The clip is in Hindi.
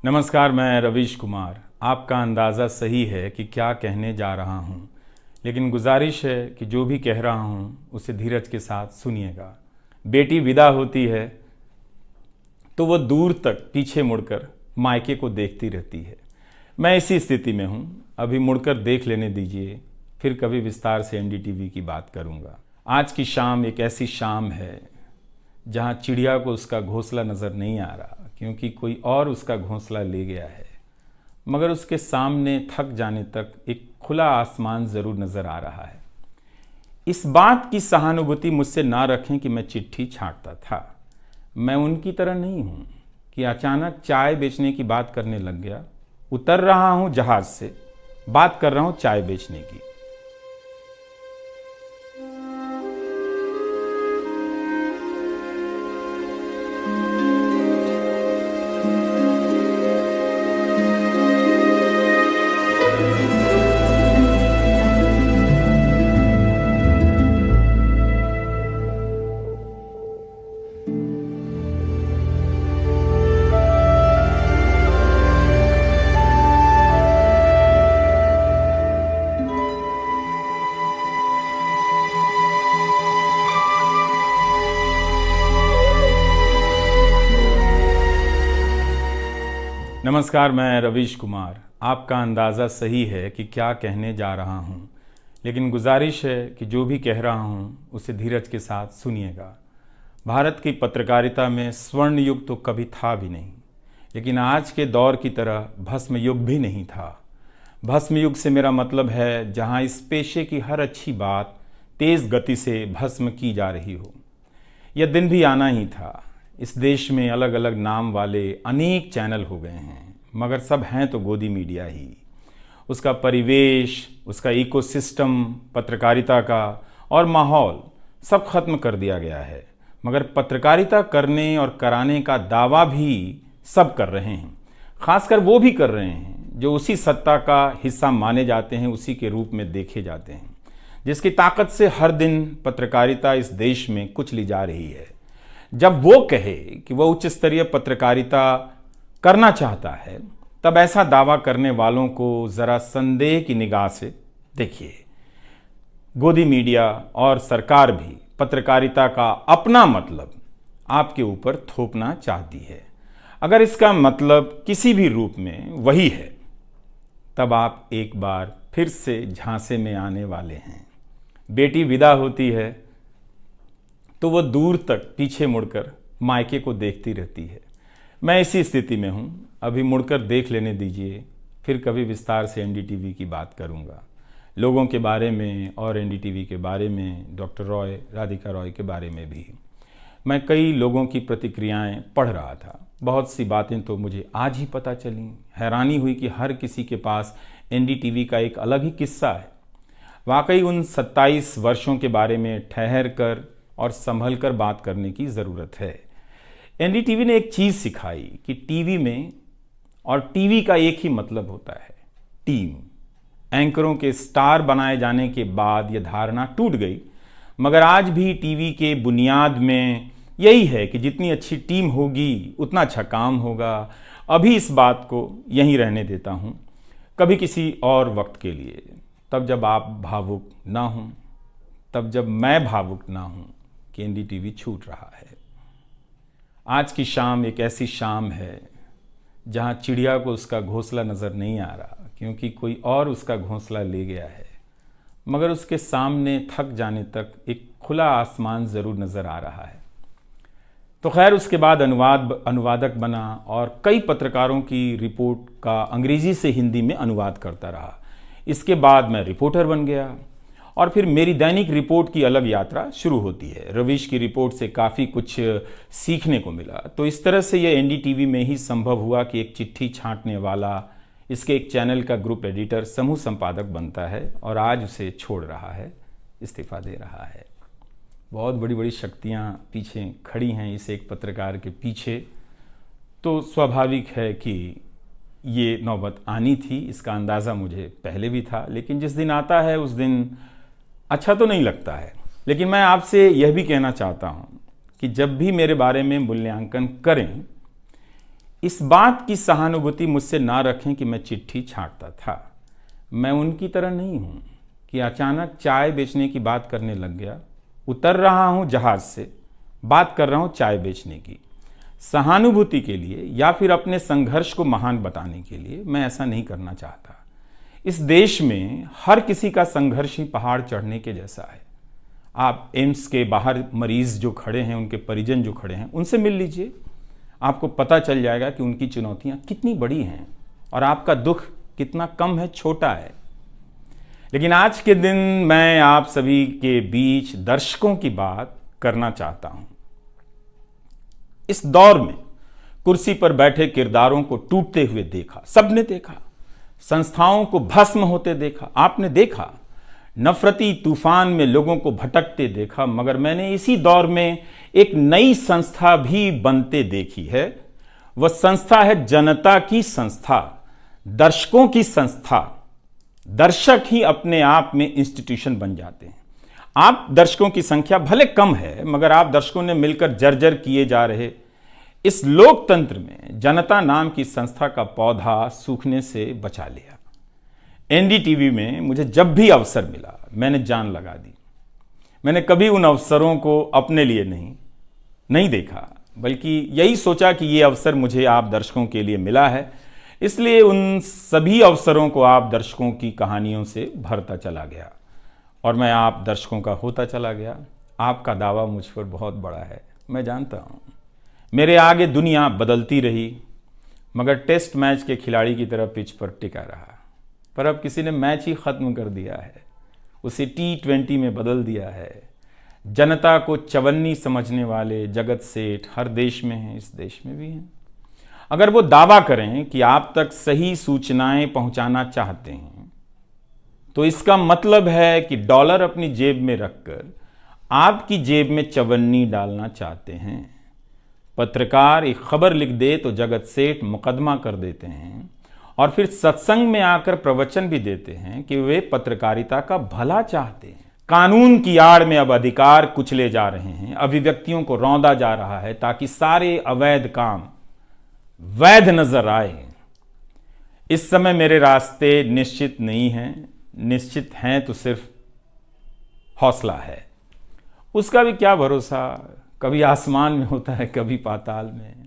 नमस्कार, मैं रवीश कुमार। आपका अंदाज़ा सही है कि क्या कहने जा रहा हूँ, लेकिन गुजारिश है कि जो भी कह रहा हूँ उसे धीरज के साथ सुनिएगा। बेटी विदा होती है तो वो दूर तक पीछे मुड़कर मायके को देखती रहती है। मैं इसी स्थिति में हूँ, अभी मुड़कर देख लेने दीजिए, फिर कभी विस्तार से एनडीटीवी की बात करूँगा। आज की शाम एक ऐसी शाम है जहाँ चिड़िया को उसका घोंसला नज़र नहीं आ रहा, क्योंकि कोई और उसका घोंसला ले गया है, मगर उसके सामने थक जाने तक एक खुला आसमान ज़रूर नज़र आ रहा है। इस बात की सहानुभूति मुझसे ना रखें कि मैं चिट्ठी छांटता था। मैं उनकी तरह नहीं हूँ कि अचानक चाय बेचने की बात करने लग गया। उतर रहा हूँ जहाज़ से, बात कर रहा हूँ चाय बेचने की। नमस्कार, मैं रवीश कुमार। आपका अंदाज़ा सही है कि क्या कहने जा रहा हूँ, लेकिन गुजारिश है कि जो भी कह रहा हूँ उसे धीरज के साथ सुनिएगा। भारत की पत्रकारिता में स्वर्ण युग तो कभी था भी नहीं, लेकिन आज के दौर की तरह भस्म युग भी नहीं था। भस्म युग से मेरा मतलब है जहाँ इस पेशे की हर अच्छी बात तेज़ गति से भस्म की जा रही हो। यह दिन भी आना ही था। इस देश में अलग अलग नाम वाले अनेक चैनल हो गए हैं, मगर सब हैं तो गोदी मीडिया ही। उसका परिवेश, उसका इकोसिस्टम, पत्रकारिता का और माहौल सब खत्म कर दिया गया है, मगर पत्रकारिता करने और कराने का दावा भी सब कर रहे हैं। खासकर वो भी कर रहे हैं जो उसी सत्ता का हिस्सा माने जाते हैं, उसी के रूप में देखे जाते हैं, जिसकी ताकत से हर दिन पत्रकारिता इस देश में कुचली जा रही है। जब वो कहे कि वह उच्च स्तरीय पत्रकारिता करना चाहता है, तब ऐसा दावा करने वालों को ज़रा संदेह की निगाह से देखिए। गोदी मीडिया और सरकार भी पत्रकारिता का अपना मतलब आपके ऊपर थोपना चाहती है। अगर इसका मतलब किसी भी रूप में वही है, तब आप एक बार फिर से झांसे में आने वाले हैं। बेटी विदा होती है तो वो दूर तक पीछे मुड़कर मायके को देखती रहती है। मैं इसी स्थिति में हूँ, अभी मुड़कर देख लेने दीजिए, फिर कभी विस्तार से एनडीटीवी की बात करूँगा। लोगों के बारे में और एनडीटीवी के बारे में, डॉक्टर रॉय, राधिका रॉय के बारे में भी। मैं कई लोगों की प्रतिक्रियाएं पढ़ रहा था। बहुत सी बातें तो मुझे आज ही पता चली। हैरानी हुई कि हर किसी के पास एनडीटीवी का एक अलग ही किस्सा है। वाकई उन 27 वर्षों के बारे में ठहर कर और संभल कर बात करने की ज़रूरत है। एनडीटीवी ने एक चीज़ सिखाई कि टीवी में और टीवी का एक ही मतलब होता है, टीम। एंकरों के स्टार बनाए जाने के बाद यह धारणा टूट गई, मगर आज भी टीवी के बुनियाद में यही है कि जितनी अच्छी टीम होगी उतना अच्छा काम होगा। अभी इस बात को यहीं रहने देता हूँ, कभी किसी और वक्त के लिए, तब जब आप भावुक ना हों, तब जब मैं भावुक ना हूँ कि एनडीटीवी छूट रहा है। आज की शाम एक ऐसी शाम है जहाँ चिड़िया को उसका घोंसला नज़र नहीं आ रहा, क्योंकि कोई और उसका घोंसला ले गया है, मगर उसके सामने थक जाने तक एक खुला आसमान ज़रूर नज़र आ रहा है। तो खैर, उसके बाद अनुवादक बना और कई पत्रकारों की रिपोर्ट का अंग्रेज़ी से हिंदी में अनुवाद करता रहा। इसके बाद मैं रिपोर्टर बन गया और फिर मेरी दैनिक रिपोर्ट की अलग यात्रा शुरू होती है। रवीश की रिपोर्ट से काफ़ी कुछ सीखने को मिला। तो इस तरह से ये एनडीटीवी में ही संभव हुआ कि एक चिट्ठी छांटने वाला इसके एक चैनल का ग्रुप एडिटर समूह संपादक बनता है और आज उसे छोड़ रहा है, इस्तीफा दे रहा है। बहुत बड़ी बड़ी शक्तियाँ पीछे खड़ी हैं इस एक पत्रकार के पीछे। तो स्वाभाविक है कि ये नौबत आनी थी, इसका अंदाज़ा मुझे पहले भी था, लेकिन जिस दिन आता है उस दिन अच्छा तो नहीं लगता है। लेकिन मैं आपसे यह भी कहना चाहता हूँ कि जब भी मेरे बारे में मूल्यांकन करें, इस बात की सहानुभूति मुझसे ना रखें कि मैं चिट्ठी छांटता था। मैं उनकी तरह नहीं हूं कि अचानक चाय बेचने की बात करने लग गया। उतर रहा हूं जहाज से, बात कर रहा हूं चाय बेचने की। सहानुभूति के लिए या फिर अपने संघर्ष को महान बताने के लिए मैं ऐसा नहीं करना चाहता। इस देश में हर किसी का संघर्ष ही पहाड़ चढ़ने के जैसा है। आप एम्स के बाहर मरीज जो खड़े हैं, उनके परिजन जो खड़े हैं, उनसे मिल लीजिए। आपको पता चल जाएगा कि उनकी चुनौतियां कितनी बड़ी हैं और आपका दुख कितना कम है, छोटा है। लेकिन आज के दिन मैं आप सभी के बीच दर्शकों की बात करना चाहता हूं। इस दौर में कुर्सी पर बैठे किरदारों को टूटते हुए देखा, सबने देखा। संस्थाओं को भस्म होते देखा, आपने देखा। नफरती तूफान में लोगों को भटकते देखा। मगर मैंने इसी दौर में एक नई संस्था भी बनते देखी है। वह संस्था है जनता की संस्था, दर्शकों की संस्था। दर्शक ही अपने आप में इंस्टीट्यूशन बन जाते हैं। आप दर्शकों की संख्या भले कम है, मगर आप दर्शकों ने मिलकर जर्जर किए जा रहे इस लोकतंत्र में जनता नाम की संस्था का पौधा सूखने से बचा लिया। एनडीटीवी में मुझे जब भी अवसर मिला, मैंने जान लगा दी। मैंने कभी उन अवसरों को अपने लिए नहीं देखा, बल्कि यही सोचा कि ये अवसर मुझे आप दर्शकों के लिए मिला है, इसलिए उन सभी अवसरों को आप दर्शकों की कहानियों से भरता चला गया और मैं आप दर्शकों का होता चला गया। आपका दावा मुझ पर बहुत बड़ा है, मैं जानता हूं। मेरे आगे दुनिया बदलती रही, मगर टेस्ट मैच के खिलाड़ी की तरह पिच पर टिका रहा। पर अब किसी ने मैच ही खत्म कर दिया है, उसे T20 में बदल दिया है। जनता को चवन्नी समझने वाले जगत सेठ हर देश में हैं, इस देश में भी हैं। अगर वो दावा करें कि आप तक सही सूचनाएं पहुंचाना चाहते हैं, तो इसका मतलब है कि डॉलर अपनी जेब में रखकर आपकी जेब में चवन्नी डालना चाहते हैं। पत्रकार एक खबर लिख दे तो जगत सेठ मुकदमा कर देते हैं और फिर सत्संग में आकर प्रवचन भी देते हैं कि वे पत्रकारिता का भला चाहते हैं। कानून की आड़ में अब अधिकार कुचले जा रहे हैं, अभिव्यक्तियों को रौंदा जा रहा है ताकि सारे अवैध काम वैध नजर आए। इस समय मेरे रास्ते निश्चित नहीं हैं, निश्चित हैं तो सिर्फ हौसला है। उसका भी क्या भरोसा, कभी आसमान में होता है, कभी पाताल में।